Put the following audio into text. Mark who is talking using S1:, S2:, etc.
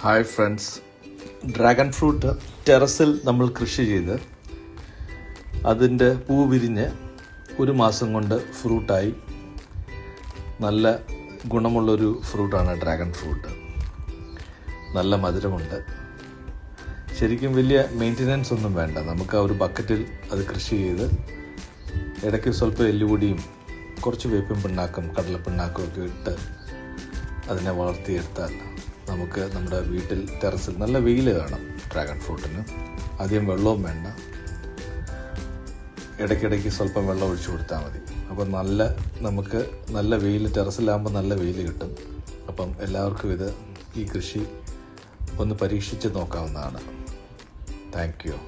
S1: Hi friends, dragon fruit ടെറസിൽ നമ്മൾ കൃഷി ചെയ്ത് അതിൻ്റെ പൂ വിരിഞ്ഞ് ഒരു മാസം കൊണ്ട് ഫ്രൂട്ടായി നല്ല ഗുണമുള്ളൊരു ഫ്രൂട്ടാണ് ഡ്രാഗൺ ഫ്രൂട്ട്. നല്ല മധുരമുണ്ട്. ശരിക്കും വലിയ മെയിൻ്റനൻസ് ഒന്നും വേണ്ട. നമുക്ക് ആ ഒരു ബക്കറ്റിൽ അത് കൃഷി ചെയ്ത് ഇടയ്ക്ക് സ്വല്പം എല്ലുപൊടിയും കുറച്ച് വേപ്പിൻ പിണ്ണാക്കും കടലപ്പിണ്ണാക്കും ഒക്കെ ഇട്ട് അതിനെ വളർത്തിയെടുത്താൽ നമുക്ക് നമ്മുടെ വീട്ടിൽ ടെറസിൽ നല്ല വെയിൽ കാണാം. ഡ്രാഗൺ ഫ്രൂട്ടിന് അധികം വെള്ളവും വേണ്ട. ഇടയ്ക്കിടയ്ക്ക് സ്വല്പം വെള്ളം ഒഴിച്ചു കൊടുത്താൽ മതി. അപ്പം നമുക്ക് നല്ല വെയിൽ, ടെറസിലാകുമ്പോൾ നല്ല വെയിൽ കിട്ടും. അപ്പം എല്ലാവർക്കും ഈ കൃഷി ഒന്ന് പരീക്ഷിച്ച് നോക്കാവുന്നതാണ്. Thank you.